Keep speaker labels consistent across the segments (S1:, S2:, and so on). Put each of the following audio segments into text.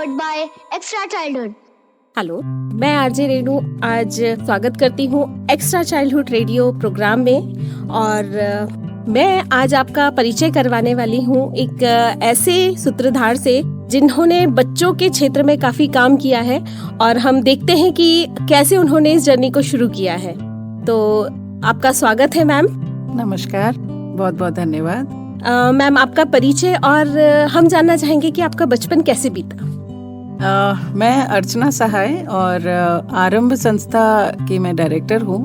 S1: powered by Extra Childhood।
S2: Hello, मैं RJ Renu आज स्वागत करती हूँ एक्स्ट्रा चाइल्डहुड रेडियो प्रोग्राम में। और मैं आज आपका परिचय करवाने वाली हूँ एक ऐसे सूत्रधार से जिन्होंने बच्चों के क्षेत्र में काफ़ी काम किया है, और हम देखते हैं कि कैसे उन्होंने इस जर्नी को शुरू किया है। तो आपका स्वागत है मैम।
S3: नमस्कार, बहुत बहुत धन्यवाद।
S2: मैम, आपका परिचय और हम जानना चाहेंगे कि आपका बचपन कैसे बीता।
S3: मैं अर्चना सहाय और आरंभ संस्था की मैं डायरेक्टर हूँ,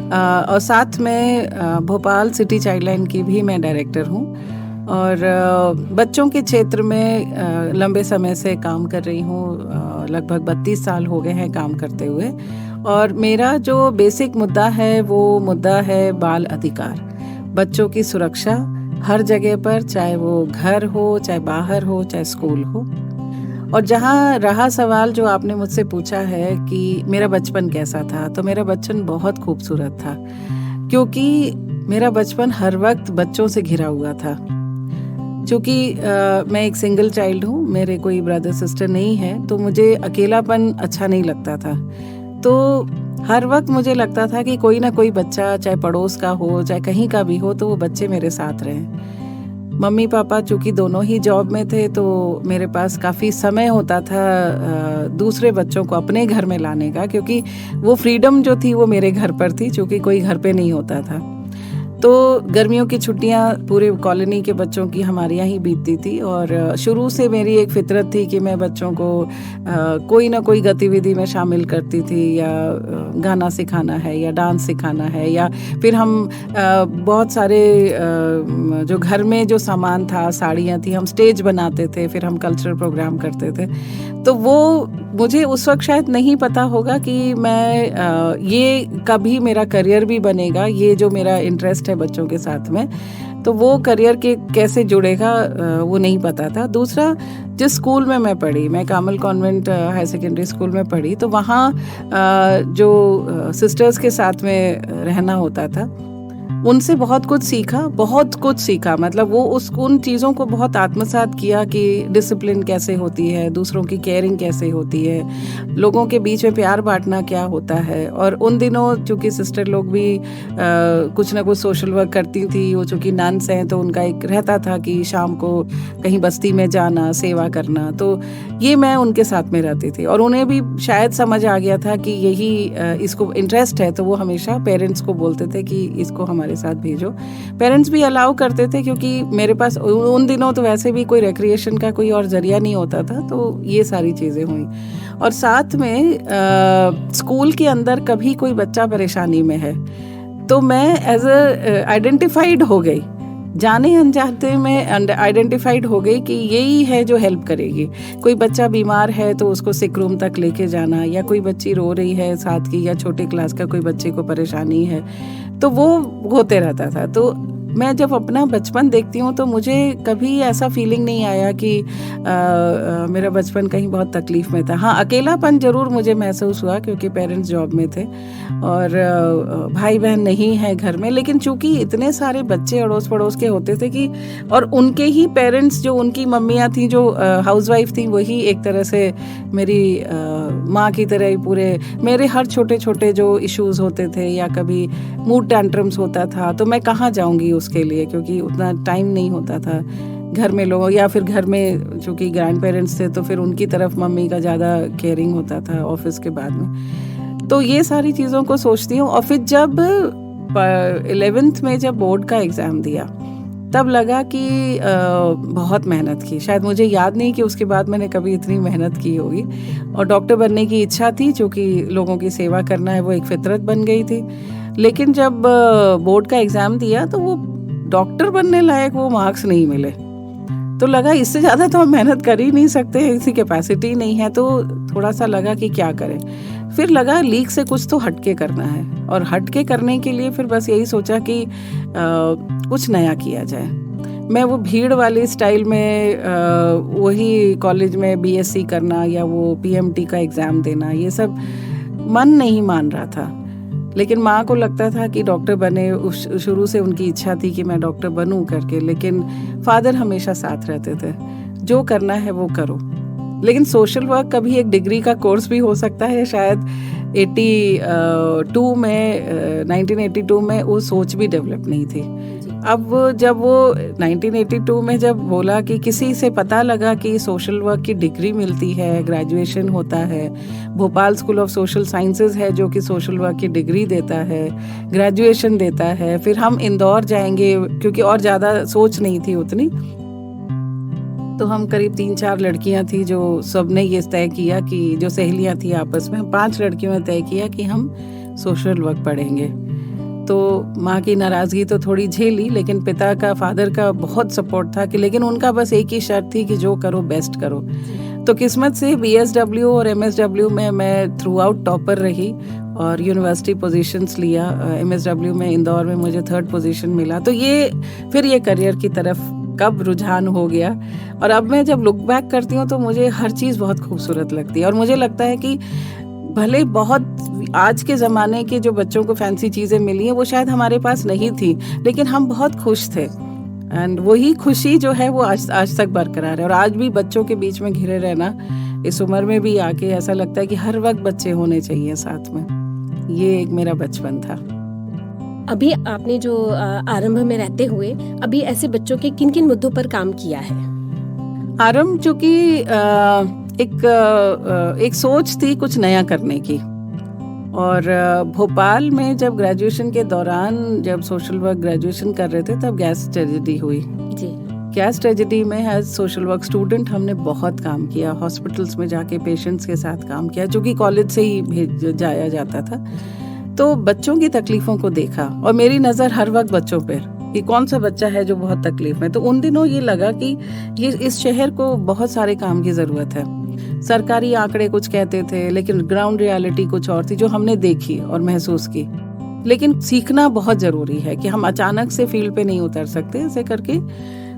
S3: और साथ में भोपाल सिटी चाइल्डलाइन की भी मैं डायरेक्टर हूँ, और बच्चों के क्षेत्र में लंबे समय से काम कर रही हूँ। लगभग 32 साल हो गए हैं काम करते हुए। और मेरा जो बेसिक मुद्दा है वो मुद्दा है बाल अधिकार, बच्चों की सुरक्षा हर जगह पर, चाहे वो घर हो, चाहे बाहर हो, चाहे स्कूल हो। और जहाँ रहा सवाल जो आपने मुझसे पूछा है कि मेरा बचपन कैसा था, तो मेरा बचपन बहुत खूबसूरत था, क्योंकि मेरा बचपन हर वक्त बच्चों से घिरा हुआ था। क्योंकि मैं एक सिंगल चाइल्ड हूँ, मेरे कोई ब्रदर सिस्टर नहीं है, तो मुझे अकेलापन अच्छा नहीं लगता था। तो हर वक्त मुझे लगता था कि कोई ना कोई बच्चा, चाहे पड़ोस का हो, चाहे कहीं का भी हो, तो वो बच्चे मेरे साथ रहें। मम्मी पापा चूँकि दोनों ही जॉब में थे, तो मेरे पास काफ़ी समय होता था दूसरे बच्चों को अपने घर में लाने का, क्योंकि वो फ्रीडम जो थी वो मेरे घर पर थी, क्योंकि कोई घर पे नहीं होता था। तो गर्मियों की छुट्टियां पूरे कॉलोनी के बच्चों की हमारे यहाँ ही बीतती थी। और शुरू से मेरी एक फितरत थी कि मैं बच्चों को कोई ना कोई गतिविधि में शामिल करती थी, या गाना सिखाना है, या डांस सिखाना है, या फिर हम बहुत सारे जो घर में जो सामान था, साड़ियाँ थी, हम स्टेज बनाते थे, फिर हम कल्चरल प्रोग्राम करते थे। तो वो मुझे उस वक्त शायद नहीं पता होगा कि मैं ये कभी मेरा करियर भी बनेगा, ये जो मेरा इंटरेस्ट है बच्चों के साथ में, तो वो करियर के कैसे जुड़ेगा वो नहीं पता था। दूसरा, जिस स्कूल में मैं पढ़ी, मैं कामल कॉन्वेंट हायर सेकेंडरी स्कूल में पढ़ी, तो वहाँ जो सिस्टर्स के साथ में रहना होता था, उनसे बहुत कुछ सीखा। मतलब वो उन चीज़ों को बहुत आत्मसात किया कि डिसिप्लिन कैसे होती है, दूसरों की केयरिंग कैसे होती है, लोगों के बीच में प्यार बांटना क्या होता है। और उन दिनों चूँकि सिस्टर लोग भी कुछ ना कुछ सोशल वर्क करती थी, वो चूँकि नन्स हैं, तो उनका एक रहता था कि शाम को कहीं बस्ती में जाना, सेवा करना। तो ये मैं उनके साथ में रहती थी, और उन्हें भी शायद समझ आ गया था कि यही इसको इंटरेस्ट है, तो वो हमेशा पेरेंट्स को बोलते थे कि इसको हमारे साथ भेजो। पेरेंट्स भी अलाउ करते थे, क्योंकि मेरे पास उन दिनों तो वैसे भी कोई रिक्रिएशन का कोई और जरिया नहीं होता था। तो ये सारी चीज़ें हुई। और साथ में स्कूल के अंदर कभी कोई बच्चा परेशानी में है, तो मैं एज अ आइडेंटिफाइड हो गई, जाने अनजाने में आइडेंटिफाइड हो गई कि यही है जो हेल्प करेगी। कोई बच्चा बीमार है तो उसको सिक रूम तक लेके जाना, या कोई बच्ची रो रही है साथ की, या छोटे क्लास का कोई बच्चे को परेशानी है, तो वो होते रहता था। तो मैं जब अपना बचपन देखती हूँ तो मुझे कभी ऐसा फीलिंग नहीं आया कि मेरा बचपन कहीं बहुत तकलीफ में था। हाँ, अकेलापन ज़रूर मुझे महसूस हुआ, क्योंकि पेरेंट्स जॉब में थे और भाई बहन नहीं है घर में। लेकिन चूंकि इतने सारे बच्चे अड़ोस पड़ोस के होते थे कि, और उनके ही पेरेंट्स जो उनकी मम्मियाँ थी जो हाउसवाइफ थी, वही एक तरह से मेरी माँ की तरह ही पूरे मेरे हर छोटे छोटे जो इश्यूज़ होते थे, या कभी मूड टैंट्रम्स होता था, तो मैं कहाँ जाऊँगी उसके लिए, क्योंकि उतना टाइम नहीं होता था घर में लोगों, या फिर घर में चूँकि ग्रैंड पेरेंट्स थे तो फिर उनकी तरफ मम्मी का ज़्यादा केयरिंग होता था ऑफिस के बाद में। तो ये सारी चीज़ों को सोचती हूँ। और फिर जब 11th में जब बोर्ड का एग्ज़ाम दिया, तब लगा कि बहुत मेहनत की। शायद मुझे याद नहीं कि उसके बाद मैंने कभी इतनी मेहनत की होगी। और डॉक्टर बनने की इच्छा थी, क्योंकि लोगों की सेवा करना है, वो एक फितरत बन गई थी। लेकिन जब बोर्ड का एग्ज़ाम दिया तो वो डॉक्टर बनने लायक वो मार्क्स नहीं मिले, तो लगा इससे ज़्यादा तो हम मेहनत कर ही नहीं सकते, इसी कैपेसिटी नहीं है। तो थोड़ा सा लगा कि क्या करें। फिर लगा लीक से कुछ तो हटके करना है, और हटके करने के लिए फिर बस यही सोचा कि कुछ नया किया जाए। मैं वो भीड़ वाली स्टाइल में वही कॉलेज में बीएससी करना, या वो पीएमटी का एग्ज़ाम देना, ये सब मन नहीं मान रहा था। लेकिन माँ को लगता था कि डॉक्टर बने, शुरू से उनकी इच्छा थी कि मैं डॉक्टर बनूं करके। लेकिन फादर हमेशा साथ रहते थे, जो करना है वो करो। लेकिन सोशल वर्क कभी एक डिग्री का कोर्स भी हो सकता है। शायद 1982 में वो सोच भी डेवलप नहीं थी। अब जब वो 1982 में जब बोला कि किसी से पता लगा कि सोशल वर्क की डिग्री मिलती है, ग्रेजुएशन होता है, Bhopal school of social sciences है जो कि सोशल वर्क की डिग्री देता है, ग्रेजुएशन देता है, फिर हम इंदौर जाएंगे क्योंकि और ज़्यादा सोच नहीं थी उतनी। तो हम करीब 3-4 लड़कियां थी जो सब ने ये तय किया कि जो सहेलियां थी आपस में, 5 लड़कियों ने तय किया कि हम सोशल वर्क पढ़ेंगे। तो माँ की नाराज़गी तो थोड़ी झेली, लेकिन पिता का, फादर का बहुत सपोर्ट था कि लेकिन उनका बस एक ही शर्त थी कि जो करो बेस्ट करो। तो किस्मत से BSW और MSW में मैं थ्रू आउट टॉपर रही और यूनिवर्सिटी पोजीशंस लिया। MSW में इंदौर में मुझे 3rd पोजीशन मिला। तो ये फिर ये करियर की तरफ कब रुझान हो गया। और अब मैं जब लुक बैक करती हूँ तो मुझे हर चीज़ बहुत खूबसूरत लगती है और मुझे लगता है कि भले बहुत आज के ज़माने के जो बच्चों को फैंसी चीज़ें मिली हैं वो शायद हमारे पास नहीं थी, लेकिन हम बहुत खुश थे। एंड वही खुशी जो है वो आज तक बरकरार है। और आज भी बच्चों के बीच में घिरे रहना, इस उम्र में भी आके ऐसा लगता है कि हर वक्त बच्चे होने चाहिए साथ में। ये एक मेरा बचपन था।
S2: अभी आपने जो आरंभ में रहते हुए अभी ऐसे बच्चों के किन किन मुद्दों पर काम किया है?
S3: आरंभ चूँकि एक सोच थी कुछ नया करने की। और भोपाल में जब ग्रेजुएशन के दौरान जब सोशल वर्क ग्रेजुएशन कर रहे थे तब गैस ट्रेजेडी हुई
S2: जी।
S3: गैस ट्रेजेडी में एज सोशल वर्क स्टूडेंट हमने बहुत काम किया। हॉस्पिटल्स में जाके पेशेंट्स के साथ काम किया, जो कि कॉलेज से ही जाया जाता था। तो बच्चों की तकलीफ़ों को देखा और मेरी नज़र हर वक्त बच्चों पर कि कौन सा बच्चा है जो बहुत तकलीफ में। तो उन दिनों ये लगा कि ये इस शहर को बहुत सारे काम की ज़रूरत है। सरकारी आंकड़े कुछ कहते थे, लेकिन ग्राउंड रियलिटी कुछ और थी जो हमने देखी और महसूस की। लेकिन सीखना बहुत ज़रूरी है कि हम अचानक से फील्ड पे नहीं उतर सकते। ऐसे करके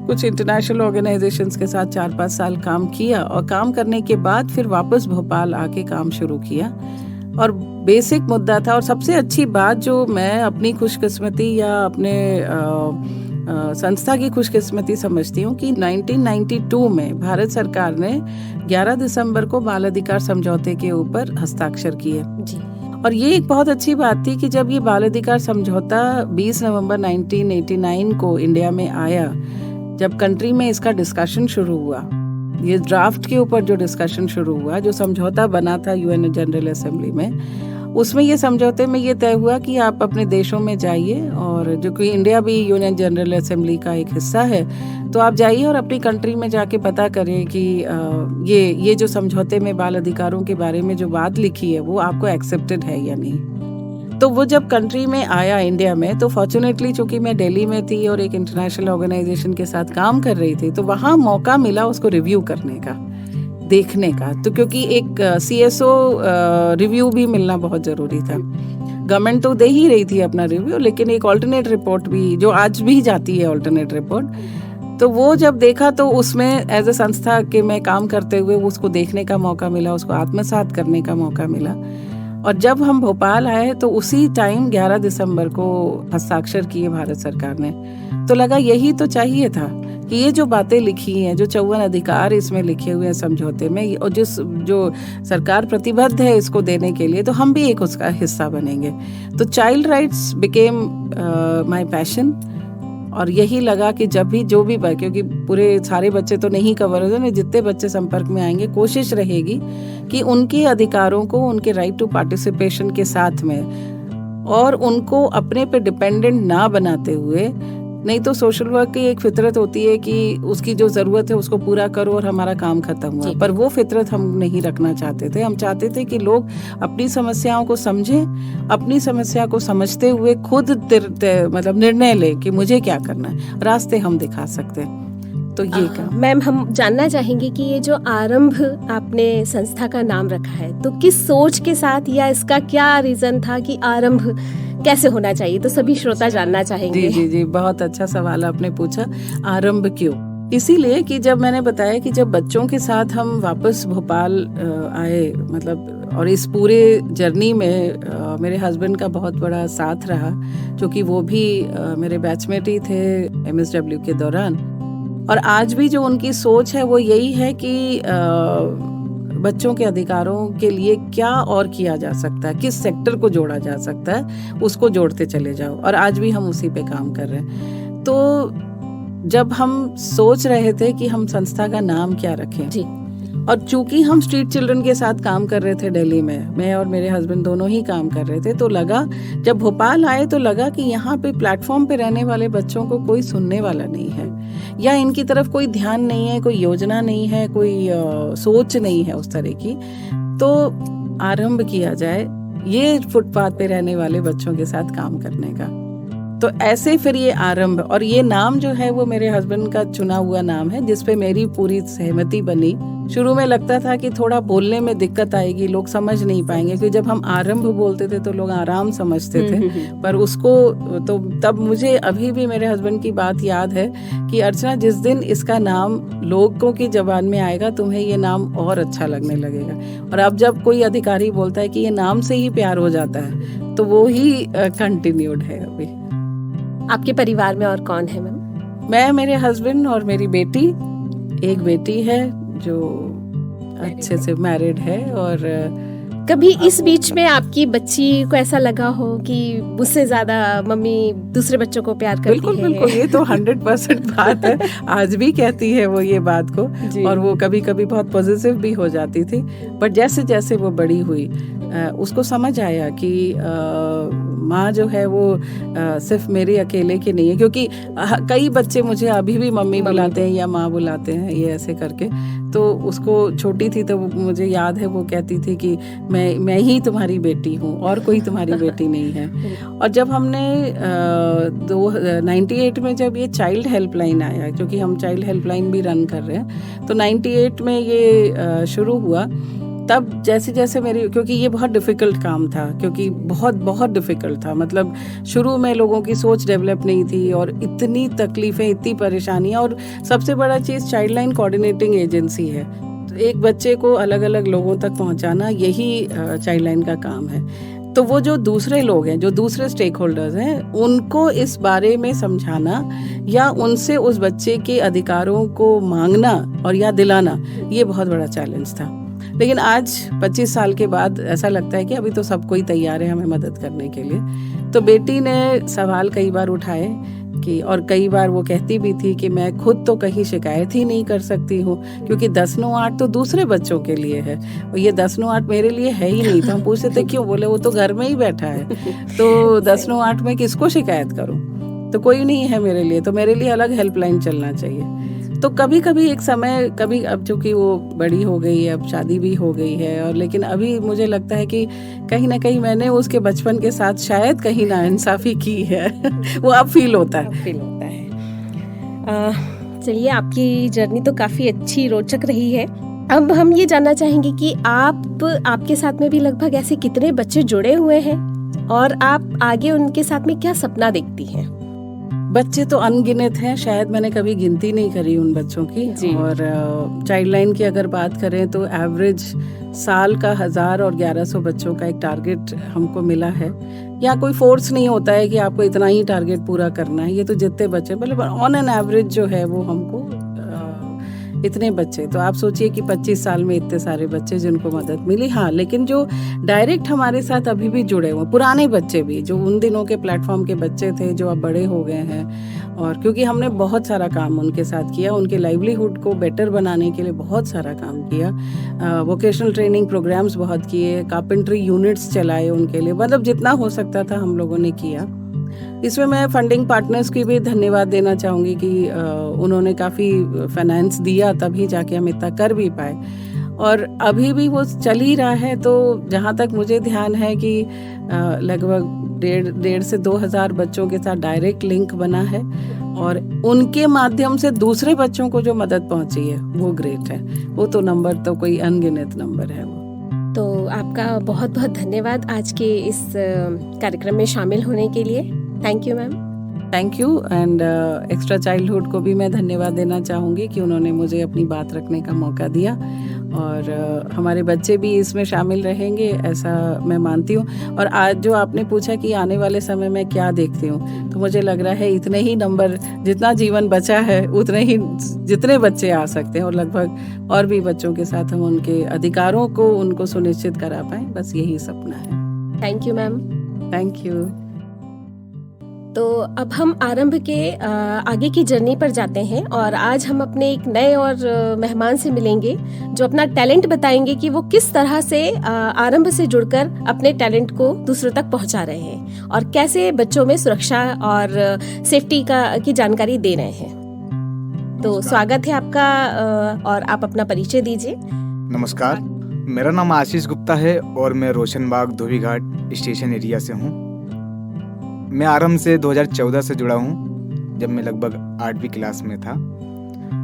S3: कुछ इंटरनेशनल ऑर्गेनाइजेशंस के साथ 4-5 साल काम किया और काम करने के बाद फिर वापस भोपाल आके काम शुरू किया। और बेसिक मुद्दा था और सबसे अच्छी बात जो मैं अपनी खुशकिस्मती या अपने संस्था की खुशकिस्मती समझती हूँ कि 1992 में भारत सरकार ने 11 दिसंबर को बाल अधिकार समझौते के ऊपर हस्ताक्षर किए
S2: जी।
S3: और ये एक बहुत अच्छी बात थी कि जब ये बाल अधिकार समझौता 20 नवंबर 1989 को इंडिया में आया, जब कंट्री में इसका डिस्कशन शुरू हुआ, ये ड्राफ्ट के ऊपर जो डिस्कशन शुरू हुआ, जो समझौता बना था UN जनरल असेंबली में, उसमें ये समझौते में ये तय हुआ कि आप अपने देशों में जाइए और जो कि इंडिया भी UN जनरल असेंबली का एक हिस्सा है, तो आप जाइए और अपनी कंट्री में जाके पता करें कि ये जो समझौते में बाल अधिकारों के बारे में जो बात लिखी है वो आपको एक्सेप्टेड है या नहीं। तो वो जब कंट्री में आया इंडिया में, तो फॉर्चुनेटली चूंकि मैं दिल्ली में थी और एक इंटरनेशनल ऑर्गेनाइजेशन के साथ काम कर रही थी, तो वहाँ मौका मिला उसको रिव्यू करने का, देखने का। तो क्योंकि एक CSO रिव्यू भी मिलना बहुत ज़रूरी था। गवर्नमेंट तो दे ही रही थी अपना रिव्यू, लेकिन एक ऑल्टरनेट रिपोर्ट भी जो आज भी जाती है, ऑल्टरनेट रिपोर्ट, तो वो जब देखा तो उसमें एज ए संस्था के मैं काम करते हुए उसको देखने का मौका मिला, उसको आत्मसात करने का मौका मिला। और जब हम भोपाल आए तो उसी टाइम 11 दिसंबर को हस्ताक्षर किए भारत सरकार ने। तो लगा यही तो चाहिए था कि ये जो बातें लिखी हैं, जो 54 अधिकार इसमें लिखे हुए हैं समझौते में, और जो सरकार प्रतिबद्ध है इसको देने के लिए, तो हम भी एक उसका हिस्सा बनेंगे। तो child rights became my passion. और यही लगा कि जब भी जो भी, क्योंकि पूरे सारे बच्चे तो नहीं कवर होते ना, जितने बच्चे संपर्क में आएंगे, कोशिश रहेगी कि उनके अधिकारों को, उनके राइट टू पार्टिसिपेशन के साथ में, और उनको अपने पे डिपेंडेंट ना बनाते हुए, नहीं तो सोशल वर्क की एक फितरत होती है कि उसकी जो ज़रूरत है उसको पूरा करो और हमारा काम खत्म हुआ। पर वो फितरत हम नहीं रखना चाहते थे। हम चाहते थे कि लोग अपनी समस्याओं को समझें, अपनी समस्या को समझते हुए खुद मतलब निर्णय लें कि मुझे क्या करना है, रास्ते हम दिखा सकते हैं। तो ये काम।
S2: मैम, हम जानना चाहेंगे कि ये जो आरंभ आपने संस्था का नाम रखा है, तो किस सोच के साथ, या इसका क्या रीज़न था कि आरंभ कैसे होना चाहिए, तो सभी श्रोता जानना चाहेंगे।
S3: जी, बहुत अच्छा सवाल आपने पूछा। आरंभ क्यों? इसीलिए कि जब मैंने बताया कि जब बच्चों के साथ हम वापस भोपाल आए, मतलब, और इस पूरे जर्नी में मेरे हस्बैंड का बहुत बड़ा साथ रहा, क्योंकि वो भी मेरे बैचमेट ही थे MSW के दौरान। और आज भी जो उनकी सोच है वो यही है कि बच्चों के अधिकारों के लिए क्या और किया जा सकता है, किस सेक्टर को जोड़ा जा सकता है, उसको जोड़ते चले जाओ। और आज भी हम उसी पे काम कर रहे हैं। तो जब हम सोच रहे थे कि हम संस्था का नाम क्या रखें
S2: जी,
S3: और चूंकि हम स्ट्रीट चिल्ड्रन के साथ काम कर रहे थे दिल्ली में, मैं और मेरे हस्बैंड दोनों ही काम कर रहे थे, तो लगा जब भोपाल आए तो लगा कि यहाँ पे प्लेटफॉर्म पे रहने वाले बच्चों को कोई सुनने वाला नहीं है, या इनकी तरफ कोई ध्यान नहीं है, कोई योजना नहीं है, कोई सोच नहीं है उस तरह की। तो आरंभ किया जाए ये फुटपाथ पे रहने वाले बच्चों के साथ काम करने का। तो ऐसे फिर ये आरंभ, और ये नाम जो है वो मेरे हस्बैंड का चुना हुआ नाम है, जिसपे मेरी पूरी सहमति बनी। शुरू में लगता था कि थोड़ा बोलने में दिक्कत आएगी, लोग समझ नहीं पाएंगे, क्योंकि जब हम आरंभ बोलते थे तो लोग आराम समझते थे। पर उसको तो तब मुझे अभी भी मेरे हस्बैंड की बात याद है कि अर्चना, जिस दिन इसका नाम लोगों की जबान में आएगा तुम्हें ये नाम और अच्छा लगने लगेगा। और अब जब कोई अधिकारी बोलता है कि ये नाम से ही प्यार हो जाता है, तो वो ही कंटिन्यूड है अभी।
S2: आपके परिवार में और कौन है मैम?
S3: मैं, मेरे हस्बैंड और मेरी बेटी, एक बेटी है जो अच्छे से मैरिड है। और
S2: कभी इस बीच में आपकी बच्ची को ऐसा लगा हो कि मुझसे ज्यादा मम्मी दूसरे बच्चों को प्यार करती
S3: बिल्कुल
S2: है?
S3: बिल्कुल, ये तो 100% बात है। आज भी कहती है वो ये बात को, और वो कभी कभी बहुत पॉजिटिव भी हो जाती थी। बट जैसे जैसे वो बड़ी हुई उसको समझ आया कि माँ जो है वो सिर्फ मेरे अकेले की नहीं है, क्योंकि कई बच्चे मुझे अभी भी मम्मी बुलाते हैं या माँ बुलाते हैं, ये ऐसे करके। तो उसको छोटी थी तो मुझे याद है वो कहती थी कि मैं ही तुम्हारी बेटी हूँ और कोई तुम्हारी बेटी नहीं है। और जब हमने 98 में जब ये चाइल्ड हेल्पलाइन आया, क्योंकि हम चाइल्ड हेल्पलाइन भी रन कर रहे हैं, तो 98 में ये शुरू हुआ। तब जैसे जैसे क्योंकि ये बहुत डिफ़िकल्ट काम था, क्योंकि बहुत बहुत डिफ़िकल्ट था, मतलब शुरू में लोगों की सोच डेवलप नहीं थी और इतनी तकलीफ़ें, इतनी परेशानियाँ। और सबसे बड़ा चीज़ चाइल्ड लाइन कोऑर्डिनेटिंग एजेंसी है, तो एक बच्चे को अलग अलग लोगों तक पहुंचाना यही चाइल्ड लाइन का काम है। तो वो जो दूसरे लोग हैं, जो दूसरे स्टेक होल्डर्स हैं, उनको इस बारे में समझाना या उनसे उस बच्चे के अधिकारों को मांगना और या दिलाना, ये बहुत बड़ा चैलेंज था। लेकिन आज 25 साल के बाद ऐसा लगता है कि अभी तो सब कोई तैयार है हमें मदद करने के लिए। तो बेटी ने सवाल कई बार उठाए कि, और कई बार वो कहती भी थी कि मैं खुद तो कहीं शिकायत ही नहीं कर सकती हूँ, क्योंकि 10-9-8 तो दूसरे बच्चों के लिए है और ये 10-9-8 मेरे लिए है ही नहीं। तो हम पूछते थे क्यों? बोले वो तो घर में ही बैठा है, तो 10-9-8 में किसको शिकायत करूँ? तो कोई नहीं है मेरे लिए, तो मेरे लिए अलग हेल्पलाइन चलना चाहिए। तो कभी कभी एक समय, कभी अब चूंकि वो बड़ी हो गई है, अब शादी भी हो गई है, और लेकिन अभी मुझे लगता है कि कहीं ना कहीं मैंने उसके बचपन के साथ शायद कहीं ना इंसाफी की है। वो अब फील होता है।
S2: चलिए, आपकी जर्नी तो काफ़ी अच्छी, रोचक रही है। अब हम ये जानना चाहेंगे कि आपके साथ में भी लगभग ऐसे कितने बच्चे जुड़े हुए हैं और आप आगे उनके साथ में क्या सपना देखती हैं?
S3: बच्चे तो अनगिनत हैं, शायद मैंने कभी गिनती नहीं करी उन बच्चों की। और चाइल्ड लाइन की अगर बात करें तो एवरेज साल का 1000 और 1100 बच्चों का एक टारगेट हमको मिला है। या कोई फोर्स नहीं होता है कि आपको इतना ही टारगेट पूरा करना है, ये तो जितने बच्चे, मतलब ऑन एन एवरेज जो है वो हमको इतने बच्चे। तो आप सोचिए कि 25 साल में इतने सारे बच्चे जिनको मदद मिली। हाँ, लेकिन जो डायरेक्ट हमारे साथ अभी भी जुड़े हुए पुराने बच्चे भी, जो उन दिनों के प्लेटफॉर्म के बच्चे थे, जो अब बड़े हो गए हैं, और क्योंकि हमने बहुत सारा काम उनके साथ किया, उनके लाइवलीहुड को बेटर बनाने के लिए बहुत सारा काम किया। वोकेशनल ट्रेनिंग प्रोग्राम्स बहुत किए, कारपेंट्री यूनिट्स चलाए उनके लिए, मतलब जितना हो सकता था हम लोगों ने किया। इसमें मैं फंडिंग पार्टनर्स की भी धन्यवाद देना चाहूँगी कि उन्होंने काफ़ी फाइनेंस दिया, तभी जाके हम इतना कर भी पाए। और अभी भी वो चल ही रहा है। तो जहाँ तक मुझे ध्यान है कि लगभग 1,500 से 2,000 बच्चों के साथ डायरेक्ट लिंक बना है, और उनके माध्यम से दूसरे बच्चों को जो मदद पहुँची है वो ग्रेट है। वो तो नंबर तो कोई अनगिनत नंबर है वो।
S2: तो आपका बहुत बहुत धन्यवाद आज के इस कार्यक्रम में शामिल होने के लिए। Thank you ma'am.
S3: Thank you. And extra childhood को भी मैं धन्यवाद देना चाहूँगी कि उन्होंने मुझे अपनी बात रखने का मौका दिया। और हमारे बच्चे भी इसमें शामिल रहेंगे, ऐसा मैं मानती हूँ। और आज जो आपने पूछा कि आने वाले समय में क्या देखती हूँ, तो मुझे लग रहा है इतने ही नंबर, जितना जीवन बचा है उतने ही जितने बच्चे आ सकते हैं, और लगभग और भी बच्चों के साथ हम उनके अधिकारों को उनको सुनिश्चित करा पाएँ, बस यही सपना है।
S2: Thank you ma'am.
S3: Thank you.
S2: तो अब हम आरंभ के आगे की जर्नी पर जाते हैं और आज हम अपने एक नए और मेहमान से मिलेंगे जो अपना टैलेंट बताएंगे कि वो किस तरह से आरंभ से जुड़कर अपने टैलेंट को दूसरों तक पहुंचा रहे हैं और कैसे बच्चों में सुरक्षा और सेफ्टी की जानकारी दे रहे हैं। तो स्वागत है आपका और आप अपना परिचय दीजिए।
S4: नमस्कार, मेरा नाम आशीष गुप्ता है और मैं रोशनबाग धोबीघाट स्टेशन एरिया से हूँ। मैं आरंभ से 2014 से जुड़ा हूँ, जब मैं लगभग 8वीं क्लास में था।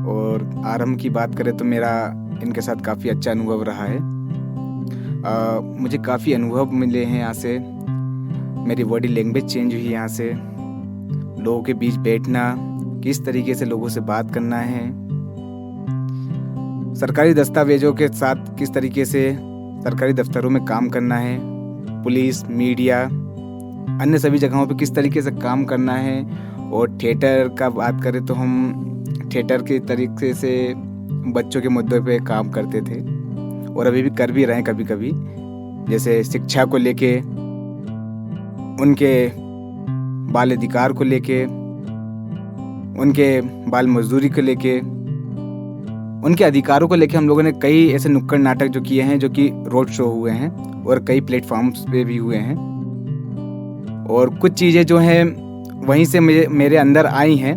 S4: और आरंभ की बात करें तो मेरा इनके साथ काफ़ी अच्छा अनुभव रहा है। मुझे काफ़ी अनुभव मिले हैं यहाँ से। मेरी बॉडी लैंग्वेज चेंज हुई यहाँ से। लोगों के बीच बैठना, किस तरीके से लोगों से बात करना है, सरकारी दस्तावेजों के साथ किस तरीके से सरकारी दफ्तरों में काम करना है, पुलिस, मीडिया, अन्य सभी जगहों पे किस तरीके से काम करना है। और थिएटर का बात करें तो हम थिएटर के तरीके से बच्चों के मुद्दों पे काम करते थे और अभी भी कर भी रहे हैं कभी कभी, जैसे शिक्षा को लेके, उनके बाल अधिकार को लेके, उनके बाल मजदूरी को लेके, उनके अधिकारों को लेके हम लोगों ने कई ऐसे नुक्कड़ नाटक जो किए हैं, जो कि रोड शो हुए हैं और कई प्लेटफॉर्म्स पे भी हुए हैं। और कुछ चीज़ें जो हैं वहीं से मेरे अंदर आई हैं,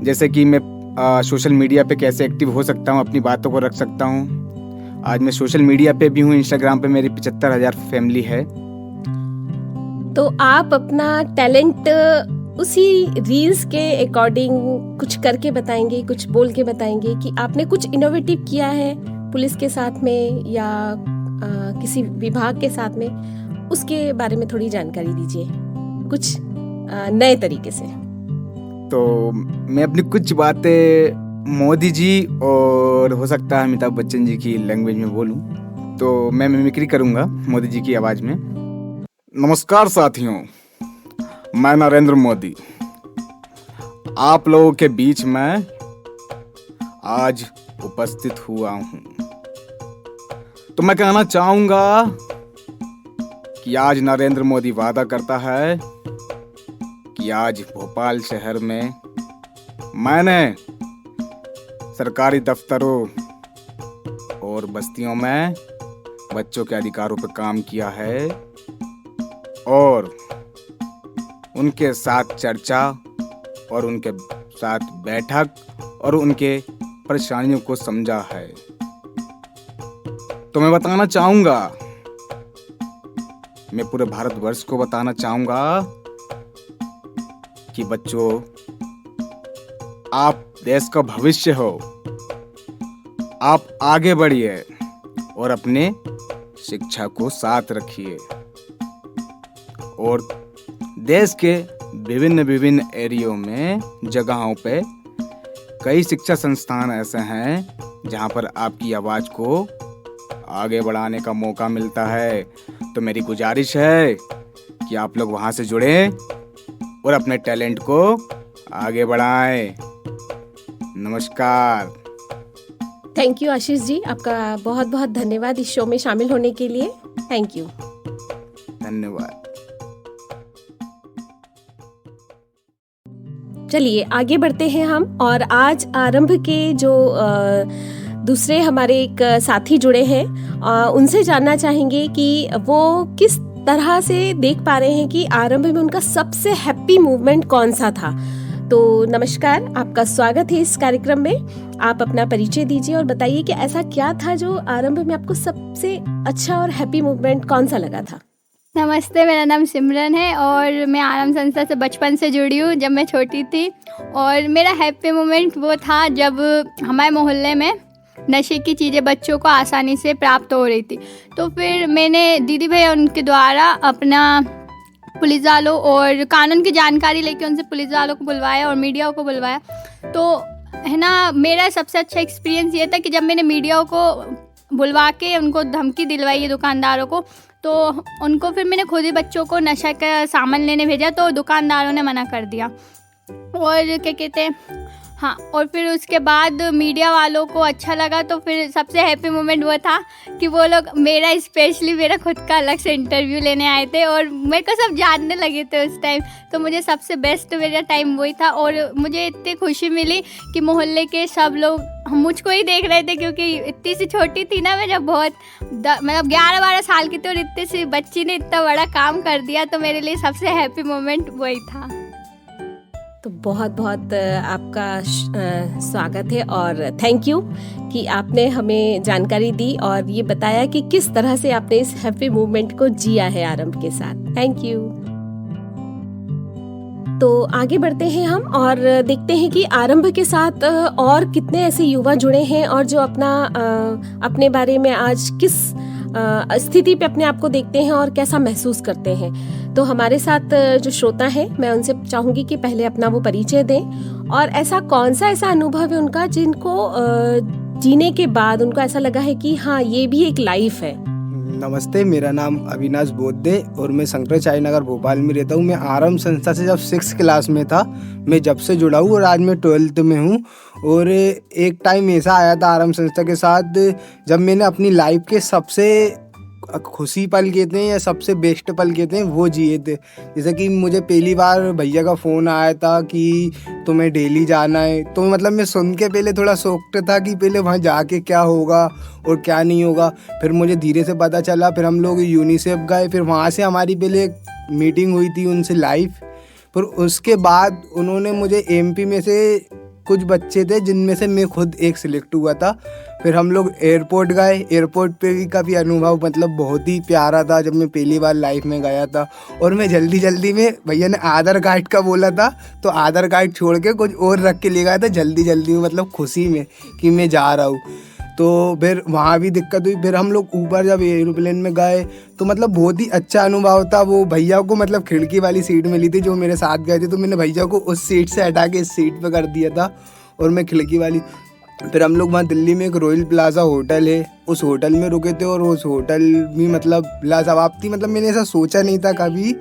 S4: जैसे कि मैं सोशल मीडिया पे कैसे एक्टिव हो सकता हूँ, अपनी बातों को रख सकता हूँ। आज मैं सोशल मीडिया पे भी हूँ, इंस्टाग्राम पे मेरी 75,000 फैमिली है।
S2: तो आप अपना टैलेंट उसी रील्स के अकॉर्डिंग कुछ करके बताएंगे, कुछ बोल के बताएंगे कि आपने कुछ इनोवेटिव किया है पुलिस के साथ में या किसी विभाग के साथ में, उसके बारे में थोड़ी जानकारी दीजिए कुछ नए तरीके से।
S4: तो मैं अपनी कुछ बातें मोदी जी और हो सकता है अमिताभ बच्चन जी की लैंग्वेज में बोलूं, तो मैं मिमिक्री करूंगा मोदी जी की आवाज़ में। नमस्कार साथियों, मैं नरेंद्र मोदी आप लोगों के बीच में आज उपस्थित हुआ हूं। तो मैं कहना चाहूंगा कि आज नरेंद्र मोदी वादा करता है कि आज भोपाल शहर में मैंने सरकारी दफ्तरों और बस्तियों में बच्चों के अधिकारों पर काम किया है और उनके साथ चर्चा और उनके साथ बैठक और उनके परेशानियों को समझा है। तो मैं बताना चाहूंगा, मैं पूरे भारतवर्ष को बताना चाहूंगा कि बच्चों, आप देश का भविष्य हो, आप आगे बढ़िए और अपने शिक्षा को साथ रखिए। और देश के विभिन्न एरियो में, जगहों पे कई शिक्षा संस्थान ऐसे हैं जहां पर आपकी आवाज़ को आगे बढ़ाने का मौका मिलता है। तो मेरी गुजारिश है कि आप लोग वहां से जुड़ें और अपने टैलेंट को आगे बढ़ाएं। नमस्कार।
S2: थैंक यू आशीष जी, आपका बहुत बहुत धन्यवाद इस शो में शामिल होने के लिए। Thank you.
S4: धन्यवाद।
S2: चलिए आगे बढ़ते हैं हम, और आज आरंभ के जो दूसरे हमारे एक साथी जुड़े हैं, उनसे जानना चाहेंगे कि वो किस तरह से देख पा रहे हैं कि आरंभ में उनका सबसे हैप्पी मूवमेंट कौन सा था। तो नमस्कार, आपका स्वागत है इस कार्यक्रम में। आप अपना परिचय दीजिए और बताइए कि ऐसा क्या था जो आरंभ में आपको सबसे अच्छा और हैप्पी मूवमेंट कौन सा लगा था।
S5: नमस्ते, मेरा नाम सिमरन है और मैं आरंभ संस्था से बचपन से जुड़ी हूँ, जब मैं छोटी थी। और मेरा हैप्पी मोमेंट वो था जब हमारे मोहल्ले में नशे की चीज़ें बच्चों को आसानी से प्राप्त हो रही थी। तो फिर मैंने दीदी भैया उनके द्वारा अपना पुलिस वालों और कानून की जानकारी लेके उनसे पुलिस वालों को बुलवाया और मीडिया को बुलवाया। तो है ना, मेरा सबसे अच्छा एक्सपीरियंस ये था कि जब मैंने मीडिया को बुलवा के उनको धमकी दिलवाई है दुकानदारों को, तो उनको फिर मैंने खुद ही बच्चों को नशा का सामान लेने भेजा, तो दुकानदारों ने मना कर दिया। और क्या कहते हैं, हाँ, और फिर उसके बाद मीडिया वालों को अच्छा लगा, तो फिर सबसे हैप्पी मोमेंट वो था कि वो लोग स्पेशली मेरा खुद का अलग से इंटरव्यू लेने आए थे और मेरे को सब जानने लगे थे उस टाइम। तो मुझे सबसे बेस्ट मेरा टाइम वही था और मुझे इतनी खुशी मिली कि मोहल्ले के सब लोग मुझको ही देख रहे थे, क्योंकि इतनी सी छोटी थी ना मैं, जब बहुत मतलब 11-12 साल की थी और इतनी सी बच्ची ने इतना बड़ा काम कर दिया, तो मेरे लिए सबसे हैप्पी मोमेंट वही था।
S2: तो बहुत बहुत आपका स्वागत है और थैंक यू कि आपने हमें जानकारी दी और ये बताया कि किस तरह से आपने इस हैप्पी मोमेंट को जिया है आरंभ के साथ। Thank you. तो आगे बढ़ते हैं हम और देखते हैं कि आरंभ के साथ और कितने ऐसे युवा जुड़े हैं और जो अपने बारे में आज किस स्थिति पे अपने आप को देखते हैं और कैसा महसूस करते हैं। तो हमारे साथ जो श्रोता हैं, मैं उनसे चाहूंगी कि पहले अपना वो परिचय दें और ऐसा कौन सा ऐसा अनुभव है उनका जिनको जीने के बाद उनको ऐसा लगा है कि हाँ, ये भी एक लाइफ है।
S6: नमस्ते, मेरा नाम अविनाश बोद्धे और मैं शंकराचार्य नगर भोपाल में रहता हूँ। मैं आरंभ संस्था से जब 6th क्लास में था, मैं जब से जुड़ा हूँ और आज मैं 12th में हूँ। और एक टाइम ऐसा आया था आरंभ संस्था के साथ जब मैंने अपनी लाइफ के सबसे खुशी पल कहते हैं या सबसे बेस्ट पल कहते हैं वो जिए थे। जैसे कि मुझे पहली बार भैया का फ़ोन आया था कि तुम्हें डेली जाना है, तो मतलब मैं सुन के पहले थोड़ा शौक था कि पहले वहाँ जाके क्या होगा और क्या नहीं होगा। फिर मुझे धीरे से पता चला, फिर हम लोग यूनिसेफ गए, फिर वहाँ से हमारी पहले एक मीटिंग हुई थी उनसे लाइव। फिर उसके बाद उन्होंने मुझे MP में से कुछ बच्चे थे जिनमें से मैं खुद एक सिलेक्ट हुआ था। फिर हम लोग एयरपोर्ट गए, एयरपोर्ट पे भी काफ़ी अनुभव मतलब बहुत ही प्यारा था जब मैं पहली बार लाइफ में गया था। और मैं जल्दी में, भैया ने आधार कार्ड का बोला था तो आधार कार्ड छोड़ के कुछ और रख के ले गया था जल्दी में, मतलब खुशी में कि मैं जा रहा हूँ। तो फिर वहाँ भी दिक्कत हुई। फिर हम लोग ऊपर जब एरोप्लेन में गए तो मतलब बहुत ही अच्छा अनुभव था। वो भैया को मतलब खिड़की वाली सीट मिली थी जो मेरे साथ गए थे, तो मैंने भैया को उस सीट से हटा के इस सीट पे कर दिया था और मैं खिड़की वाली। फिर हम लोग वहाँ दिल्ली में एक रॉयल प्लाजा होटल है, उस होटल में रुके थे और उस होटल भी मतलब लाजवाब थी। मतलब मैंने ऐसा सोचा नहीं था कभी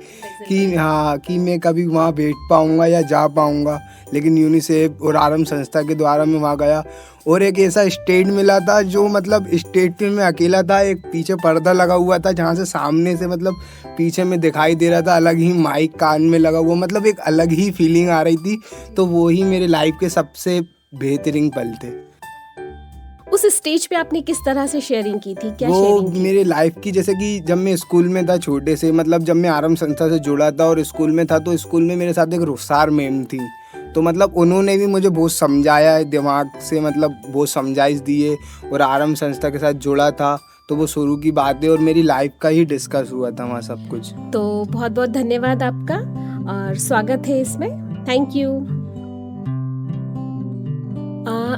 S6: कि हाँ कि मैं कभी वहाँ बैठ पाऊँगा या जा पाऊँगा, लेकिन यूनिसेफ और आरंभ संस्था के द्वारा मैं वहाँ गया और एक ऐसा स्टेज मिला था जो मतलब स्टेज पे मैं अकेला था, एक पीछे पर्दा लगा हुआ था जहाँ से सामने से मतलब पीछे में दिखाई दे रहा था, अलग ही माइक कान में लगा हुआ, मतलब एक अलग ही फीलिंग आ रही थी। तो वो ही मेरे लाइफ के सबसे बेहतरीन पल थे।
S2: उस स्टेज पे आपने किस तरह से शेयरिंग की थी? क्या
S6: वो
S2: शेयरिंग की?
S6: मेरे लाइफ की, जैसे कि जब मैं स्कूल में था छोटे से, मतलब जब मैं आरंभ संस्था से जुड़ा था और स्कूल में था, तो स्कूल में मेरे साथ एक रुखसार मैम थी। तो मतलब उन्होंने भी मुझे बहुत समझाया है, दिमाग से मतलब बहुत समझाइश दिए और आरंभ संस्था के साथ जुड़ा था तो वो शुरू की बातें और मेरी लाइफ का ही डिस्कस हुआ था वहाँ सब कुछ।
S2: तो बहुत बहुत धन्यवाद आपका और स्वागत है इसमें। Thank you.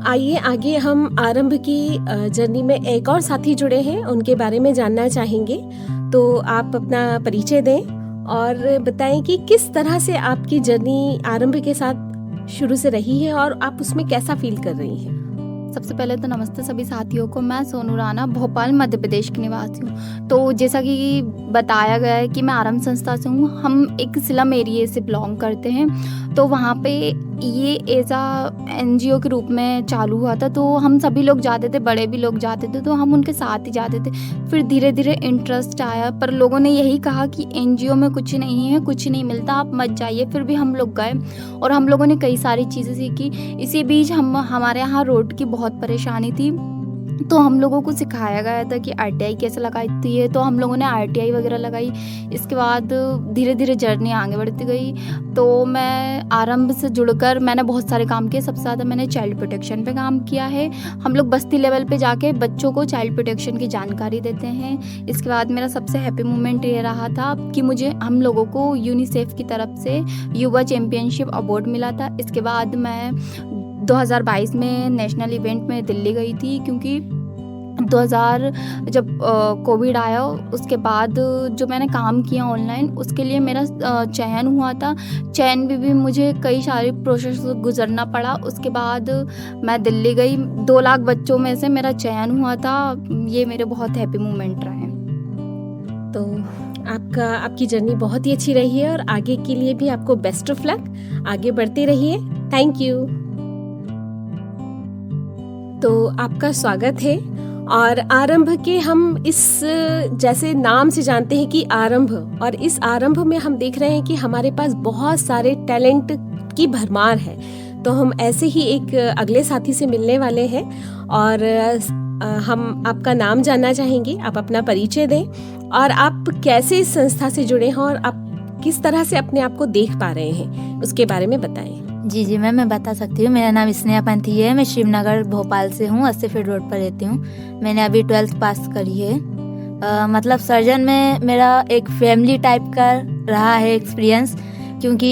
S2: आइए आगे हम आरंभ की जर्नी में एक और साथी जुड़े हैं, उनके बारे में जानना चाहेंगे। तो आप अपना परिचय दें और बताएं कि किस तरह से आपकी जर्नी आरंभ के साथ शुरू से रही है और आप उसमें कैसा फील कर रही हैं।
S7: सबसे पहले तो नमस्ते सभी साथियों को। मैं सोनू राणा भोपाल मध्य प्रदेश की निवासी हूँ। तो जैसा कि बताया गया है कि मैं आरंभ संस्था से हूँ। हम एक स्लम एरिया से बिलोंग करते हैं। तो वहाँ पे ये एज़ा NGO के रूप में चालू हुआ था। तो हम सभी लोग जाते थे, बड़े भी लोग जाते थे, तो हम उनके साथ ही जाते थे। फिर धीरे धीरे इंटरेस्ट आया, पर लोगों ने यही कहा कि NGO में कुछ नहीं है, कुछ नहीं मिलता, आप मत जाइए। फिर भी हम लोग गए और हम लोगों ने कई सारी चीज़ें सीखी। इसी बीच हमारे यहाँ रोड की बहुत परेशानी थी, तो हम लोगों को सिखाया गया था कि RTI कैसे लगाती है। तो हम लोगों ने RTI वगैरह लगाई। इसके बाद धीरे धीरे जर्नी आगे बढ़ती गई। तो मैं आरंभ से जुड़कर मैंने बहुत सारे काम किए। सबसे ज़्यादा मैंने चाइल्ड प्रोटेक्शन पे काम किया है। हम लोग बस्ती लेवल पे जाके बच्चों को चाइल्ड प्रोटेक्शन की जानकारी देते हैं। इसके बाद मेरा सबसे हैप्पी मोमेंट ये रहा था कि हम लोगों को यूनिसेफ की तरफ से युवा चैम्पियनशिप अवार्ड मिला था। इसके बाद मैं 2022 में नेशनल इवेंट में दिल्ली गई थी, क्योंकि 2000 जब कोविड आया उसके बाद जो मैंने काम किया ऑनलाइन उसके लिए मेरा चयन हुआ था। चयन में भी मुझे कई सारे प्रोसेस से गुजरना पड़ा। उसके बाद मैं दिल्ली गई, 2 लाख बच्चों में से मेरा चयन हुआ था। ये मेरे बहुत हैप्पी मोमेंट रहे।
S2: तो आपकी जर्नी बहुत ही अच्छी रही है और आगे के लिए भी आपको बेस्ट ऑफ लक। आगे बढ़ते रहिए। Thank you. तो आपका स्वागत है। और आरंभ के हम इस जैसे नाम से जानते हैं कि आरंभ, और इस आरंभ में हम देख रहे हैं कि हमारे पास बहुत सारे टैलेंट की भरमार है। तो हम ऐसे ही एक अगले साथी से मिलने वाले हैं और हम आपका नाम जानना चाहेंगे। आप अपना परिचय दें और आप कैसे इस संस्था से जुड़े हैं और आप किस तरह से अपने आप को देख पा रहे हैं उसके बारे में बताएं।
S8: जी मैं बता सकती हूँ। मेरा नाम स्नेहा पंथी है। मैं शिवनगर भोपाल से हूँ, 80 फीट रोड पर रहती हूँ। मैंने अभी 12th पास करी है। मतलब सर्जन में मेरा एक फैमिली टाइप का रहा है एक्सपीरियंस, क्योंकि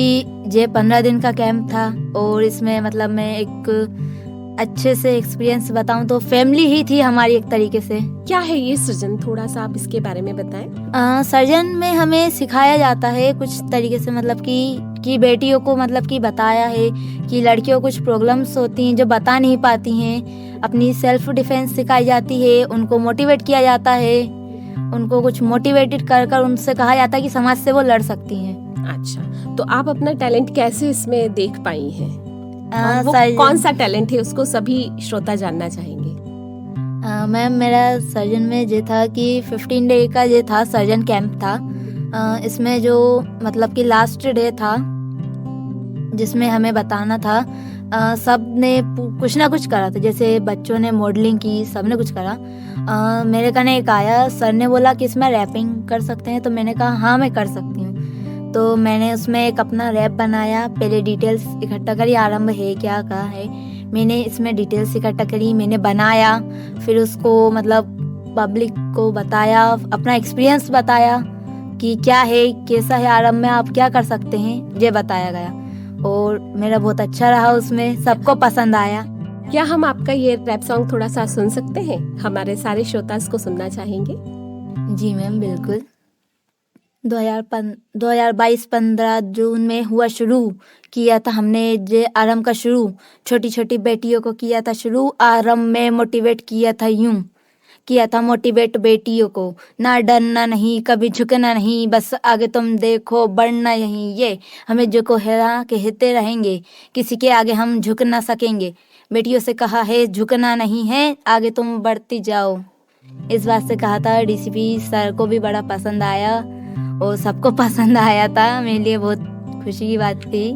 S8: ये 15 दिन का कैंप था और इसमें मतलब मैं एक अच्छे से एक्सपीरियंस बताऊं तो फैमिली ही थी हमारी एक तरीके से।
S2: क्या है ये सर्जन, थोड़ा सा आप इसके बारे में बताएं।
S8: सर्जन में हमें सिखाया जाता है कुछ तरीके से, मतलब कि बेटियों को मतलब कि बताया है कि लड़कियों को कुछ प्रॉब्लम्स होती हैं जो बता नहीं पाती हैं। अपनी सेल्फ डिफेंस सिखाई जाती है, उनको मोटिवेट किया जाता है, उनको कुछ मोटिवेटेड कर उनसे कहा जाता है कि समाज से वो लड़ सकती हैं।
S2: अच्छा, तो आप अपना टैलेंट कैसे इसमें देख पाई हैं? वो कौन सा टैलेंट है उसको सभी श्रोता जानना चाहेंगे।
S8: मैम मेरा सर्जन में ये था कि 15 डे का ये था, सर्जन कैंप था। इसमें जो मतलब कि लास्ट डे था जिसमें हमें बताना था, सब ने कुछ ना कुछ करा था। जैसे बच्चों ने मॉडलिंग की, सब ने कुछ करा। मेरे कहने एक आया, सर ने बोला कि इसमें रैपिंग कर सकते हैं, तो मैंने कहा हाँ मैं कर सकती हूँ। तो मैंने उसमें एक अपना रैप बनाया। पहले डिटेल्स इकट्ठा करी, आरंभ है क्या कहा है, मैंने इसमें डिटेल्स इकट्ठा करी, मैंने बनाया। फिर उसको मतलब पब्लिक को बताया, अपना एक्सपीरियंस बताया कि क्या है, कैसा है आरंभ में, आप क्या कर सकते हैं, ये बताया गया। और मेरा बहुत अच्छा रहा, उसमें सबको पसंद आया।
S2: क्या हम आपका ये रैप सॉन्ग थोड़ा सा सुन सकते हैं? हमारे सारे श्रोता इसको सुनना चाहेंगे।
S8: जी मैम बिल्कुल। 2022 15 जून में हुआ शुरू, किया था हमने ये आरंभ का शुरू। छोटी छोटी बेटियों को किया था शुरू, आरंभ में मोटिवेट किया था यूं, किया था मोटिवेट बेटियों को। ना डरना नहीं, कभी झुकना नहीं, बस आगे तुम देखो, बढ़ना यहीं। ये हमें जो को हेरा कहते रहेंगे, किसी के आगे हम झुक ना सकेंगे। बेटियों से कहा है झुकना नहीं है, आगे तुम बढ़ती जाओ। इस बात से कहा था। डीसीपी सर को भी बड़ा पसंद आया और सबको पसंद आया था। मेरे लिए बहुत खुशी की बात थी।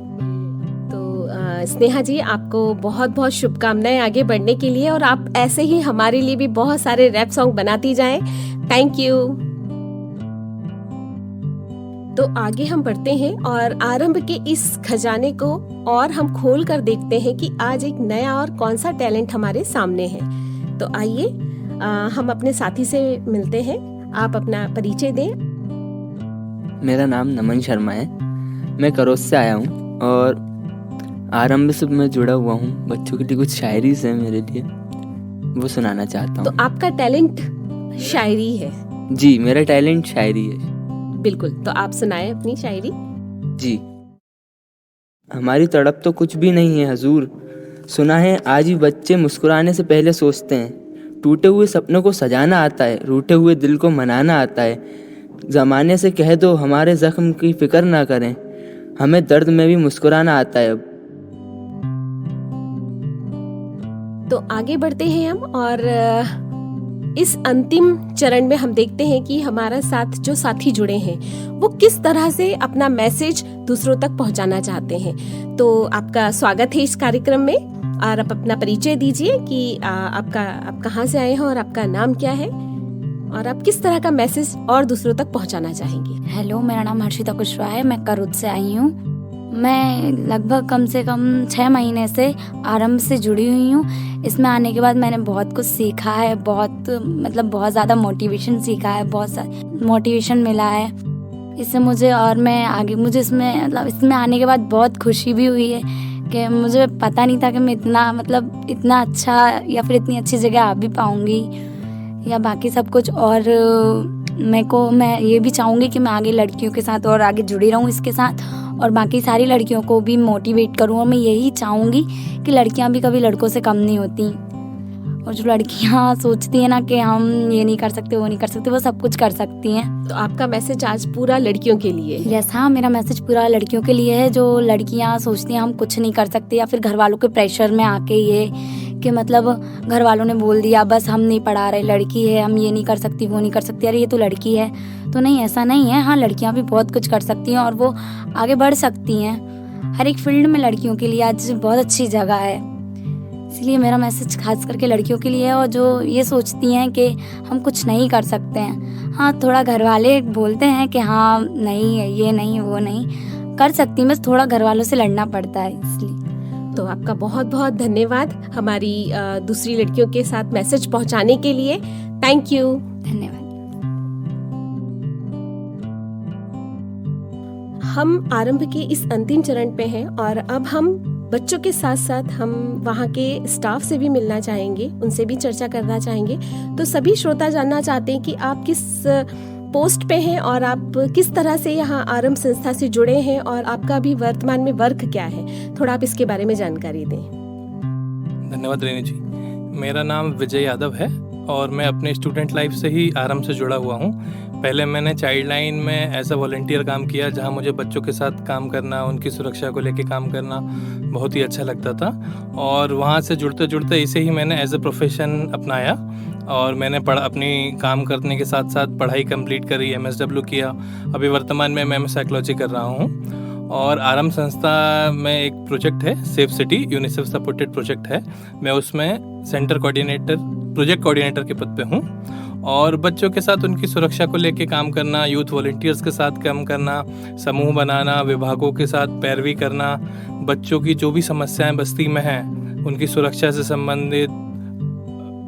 S2: तो स्नेहा जी, आपको बहुत बहुत शुभकामनाएं आगे बढ़ने के लिए, और आप ऐसे ही हमारे लिए भी बहुत सारे रैप सॉन्ग बनाती जाएं। Thank you. तो आगे हम बढ़ते हैं और आरंभ के इस खजाने को और हम खोल कर देखते हैं कि आज एक नया और कौन सा टैलेंट हमारे सामने है। तो आइए हम अपने साथी से मिलते हैं। आप अपना परिचय दें।
S9: मेरा नाम नमन शर्मा है। मैं करोस से आया हूँ और आरंभ से मैं जुड़ा हुआ हूँ। बच्चों के लिए कुछ शायरी है मेरे लिए, वो सुनाना चाहता हूँ।
S2: तो आपका टैलेंट शायरी है?
S9: जी, मेरा टैलेंट शायरी है।
S2: बिल्कुल, तो आप सुनाएं अपनी शायरी।
S9: जी। हमारी तड़प तो कुछ भी नहीं है हजूर, सुना है आज भी बच्चे मुस्कुराने से पहले सोचते हैं। टूटे हुए सपनों को सजाना आता है, रूठे हुए दिल को मनाना आता है। ज़माने से कह दो हमारे ज़ख्म की फिक्र ना करें, हमें दर्द में भी मुस्कुराना आता है अब।
S2: तो आगे बढ़ते हैं हम और इस अंतिम चरण में हम देखते हैं कि हमारा साथ जो साथी जुड़े हैं वो किस तरह से अपना मैसेज दूसरों तक पहुंचाना चाहते हैं। तो आपका स्वागत है इस कार्यक्रम में और आप अपना परिचय दीजिए कि आप कहाँ से आए हैं और आपका नाम क्या है और आप किस तरह का मैसेज और दूसरों तक पहुंचाना चाहेंगे।
S7: हेलो, मेरा नाम हर्षिता कुशवाहा है। मैं करूद से आई हूँ। मैं लगभग कम से कम 6 महीने से आरंभ से जुड़ी हुई हूँ। इसमें आने के बाद मैंने बहुत कुछ सीखा है, बहुत ज़्यादा मोटिवेशन सीखा है, बहुत सारा मोटिवेशन मिला है इससे मुझे। और मैं आगे मुझे इसमें आने के बाद बहुत खुशी भी हुई है कि मुझे पता नहीं था कि मैं इतना अच्छा या फिर इतनी अच्छी जगह आ भी पाऊँगी।
S8: या बाकी सब कुछ। और मैं ये भी चाहूँगी कि मैं आगे लड़कियों के साथ और आगे जुड़ी रहूँ इसके साथ, और बाकी सारी लड़कियों को भी मोटिवेट करूँ। और मैं यही चाहूँगी कि लड़कियाँ भी कभी लड़कों से कम नहीं होती, और जो लड़कियाँ सोचती हैं ना कि हम ये नहीं कर सकते, वो नहीं कर सकते, वो सब कुछ कर सकती हैं।
S2: तो आपका मैसेज आज पूरा लड़कियों के लिए है।
S8: यस, हाँ, मेरा मैसेज पूरा लड़कियों के लिए है। जो लड़कियाँ सोचती हैं हम कुछ नहीं कर सकते, या फिर घर वालों के प्रेशर में आके ये कि मतलब घर वालों ने बोल दिया बस हम नहीं पढ़ा रहे, लड़की है, हम ये नहीं कर सकती, वो नहीं कर सकती, अरे ये तो लड़की है। तो नहीं, ऐसा नहीं है। हाँ, लड़कियाँ भी बहुत कुछ कर सकती हैं और वो आगे बढ़ सकती हैं। हर एक फील्ड में लड़कियों के लिए आज बहुत अच्छी जगह है। इसलिए मेरा मैसेज खास करके लड़कियों के लिए है, और जो ये सोचती हैं कि हम कुछ नहीं कर सकते हैं। हाँ, थोड़ा घर वाले बोलते हैं कि हाँ नहीं, ये नहीं, वो नहीं कर सकती, बस थोड़ा घर वालों से लड़ना पड़ता है इसलिए।
S2: तो आपका बहुत बहुत धन्यवाद हमारी दूसरी लड़कियों के साथ मैसेज पहुंचाने के लिए। Thank you.
S8: धन्यवाद।
S2: हम आरंभ के इस अंतिम चरण पे हैं और अब हम बच्चों के साथ साथ हम वहाँ के स्टाफ से भी मिलना चाहेंगे, उनसे भी चर्चा करना चाहेंगे। तो सभी श्रोता जानना चाहते हैं कि आप किस पोस्ट पे हैं और आप किस तरह से यहाँ आरंभ संस्था से जुड़े हैं और आपका अभी वर्तमान में वर्क क्या है, थोड़ा आप इसके बारे में जानकारी दें।
S10: धन्यवाद रेनी जी। मेरा नाम विजय यादव है और मैं अपने स्टूडेंट लाइफ से ही आरंभ से जुड़ा हुआ हूँ। पहले मैंने चाइल्ड लाइन में एज अ वॉलंटियर काम किया, जहाँ मुझे बच्चों के साथ काम करना, उनकी सुरक्षा को लेके काम करना बहुत ही अच्छा लगता था। और वहाँ से जुड़ते जुड़ते इसे ही मैंने एज अ प्रोफेशन अपनाया और मैंने अपनी काम करने के साथ साथ पढ़ाई कंप्लीट करी, MSW किया। अभी वर्तमान में मैं साइकोलॉजी कर रहा हूँ। और आरंभ संस्था में एक प्रोजेक्ट है safe city, UNICEF supported project है। मैं उसमें सेंटर कोऑर्डिनेटर, प्रोजेक्ट कोऑर्डिनेटर के पद पे हूँ। और बच्चों के साथ उनकी सुरक्षा को लेके काम करना, यूथ वॉलंटियर्स के साथ काम करना, समूह बनाना, विभागों के साथ पैरवी करना, बच्चों की जो भी समस्याएं बस्ती में हैं उनकी सुरक्षा से संबंधित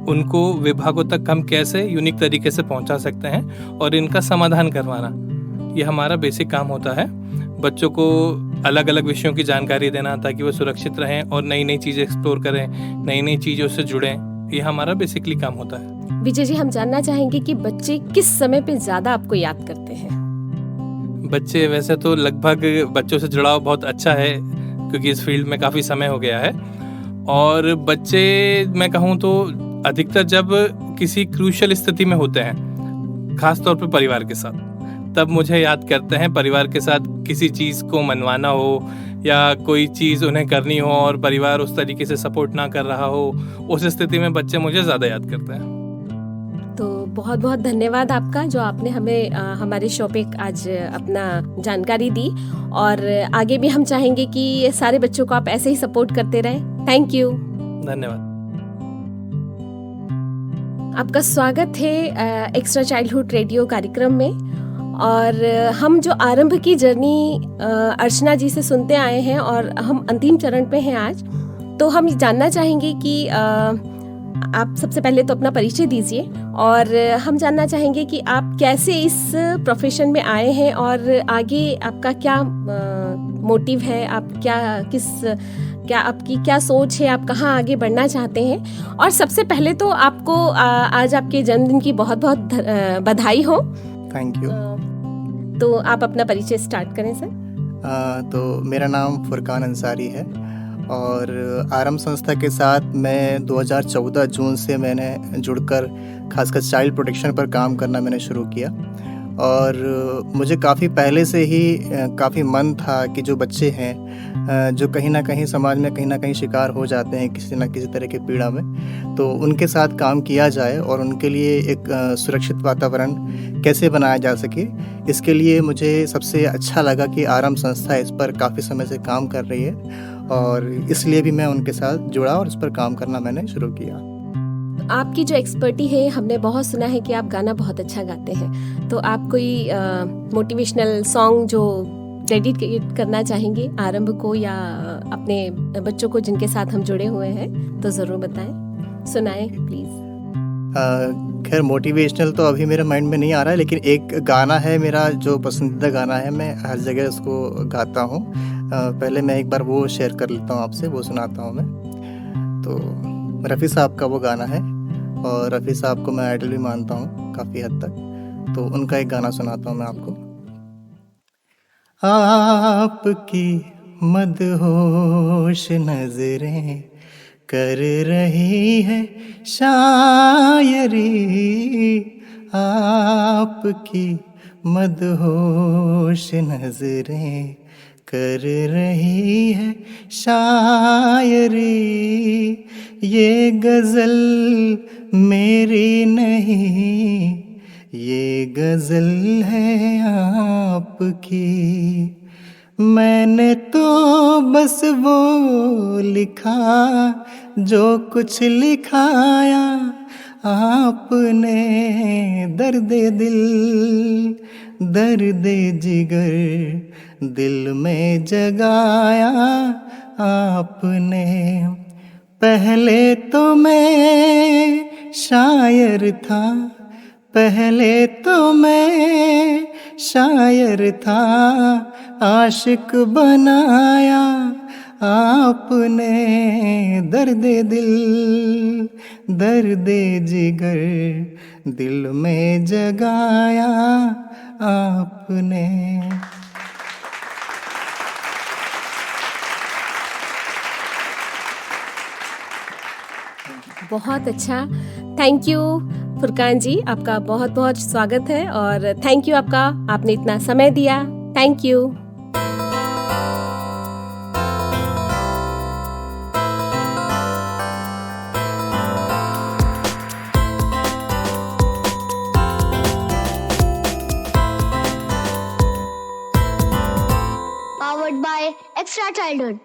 S10: उनको विभागों तक हम कैसे यूनिक तरीके से पहुंचा सकते हैं और इनका समाधान करवाना, ये हमारा बेसिक काम होता है। बच्चों को अलग अलग विषयों की जानकारी देना ताकि वो सुरक्षित रहें और नई नई चीज़ें एक्सप्लोर करें, नई नई चीज़ों से जुड़ें, ये हमारा बेसिकली काम होता है।
S2: विजय जी, हम जानना चाहेंगे कि बच्चे किस समय पे ज़्यादा आपको याद करते हैं?
S10: बच्चे वैसे तो लगभग बच्चों से जुड़ाव बहुत अच्छा है क्योंकि इस फील्ड में काफ़ी समय हो गया है। और बच्चे मैं कहूँ तो अधिकतर जब किसी क्रूशियल स्थिति में होते हैं, खास तौर पे परिवार के साथ, तब मुझे याद करते हैं। परिवार के साथ किसी चीज़ को मनवाना हो या कोई चीज़ उन्हें करनी हो और परिवार उस तरीके से सपोर्ट ना कर रहा हो, उस स्थिति में बच्चे मुझे ज़्यादा याद करते हैं।
S2: तो बहुत बहुत धन्यवाद आपका, जो आपने हमें हमारे शो पे आज अपना जानकारी दी। और आगे भी हम चाहेंगे कि सारे बच्चों को आप ऐसे ही सपोर्ट करते रहें। Thank you.
S10: धन्यवाद।
S2: आपका स्वागत है एक्स्ट्रा चाइल्डहुड रेडियो कार्यक्रम में। और हम जो आरंभ की जर्नी अर्चना जी से सुनते आए हैं और हम अंतिम चरण पे हैं आज, तो हम जानना चाहेंगे कि आप सबसे पहले तो अपना परिचय दीजिए और हम जानना चाहेंगे कि आप कैसे इस प्रोफेशन में आए हैं और आगे आपका क्या मोटिव है, आप क्या आपकी क्या सोच है, आप कहाँ आगे बढ़ना चाहते हैं। और सबसे पहले तो आपको आज आपके जन्मदिन की बहुत बहुत बधाई हो।
S11: Thank you.
S2: तो आप अपना परिचय स्टार्ट करें सर।
S11: तो मेरा नाम फुरकान अंसारी है और आरंभ संस्था के साथ मैं 2014 जून से मैंने जुड़कर खासकर चाइल्ड प्रोटेक्शन पर काम करना मैंने शुरू किया। और मुझे काफ़ी पहले से ही काफ़ी मन था कि जो बच्चे हैं जो कहीं ना कहीं समाज में कहीं ना कहीं शिकार हो जाते हैं किसी न किसी तरह की पीड़ा में, तो उनके साथ काम किया जाए और उनके लिए एक सुरक्षित वातावरण कैसे बनाया जा सके। इसके लिए मुझे सबसे अच्छा लगा कि आरंभ संस्था इस पर काफ़ी समय से काम कर रही है और इसलिए भी मैं उनके साथ जुड़ा और इस पर काम करना मैंने शुरू किया।
S2: आपकी जो एक्सपर्टी है, हमने बहुत सुना है कि आप गाना बहुत अच्छा गाते हैं, तो आप कोई मोटिवेशनल सॉन्ग जो डेडिकेट करना चाहेंगे आरंभ को या अपने बच्चों को जिनके साथ हम जुड़े हुए हैं, तो ज़रूर बताएं, सुनाएं प्लीज़।
S11: खैर मोटिवेशनल तो अभी मेरे माइंड में नहीं आ रहा है, लेकिन एक गाना है मेरा जो पसंदीदा गाना है, मैं हर जगह उसको गाता हूँ। पहले मैं एक बार वो शेयर कर लेता हूँ आपसे, वो सुनाता हूँ मैं। तो रफ़ी साहब का वो गाना है, और रफ़ी साहब को मैं आइडल भी मानता हूँ काफ़ी हद तक। तो उनका एक गाना सुनाता हूँ मैं आपको। आपकी मदहोश नजरें कर रही है शायरी, आपकी मदहोश नजरें कर रही है शायरी। ये गज़ल मेरी नहीं, ये गज़ल है आपकी। मैंने तो बस वो लिखा जो कुछ लिखाया आपने। दर्द दिल, दर्द जिगर दिल में जगाया आपने। पहले तो मैं शायर था, पहले तो मैं शायर था, आशिक बनाया आपने। दर्द दिल, दर्द जिगर दिल में जगाया आपने।
S2: बहुत अच्छा, थैंक यू फुरकान जी, आपका बहुत बहुत स्वागत है और थैंक यू आपका, आपने इतना समय दिया, thank you.
S1: Powered by Extra Childhood.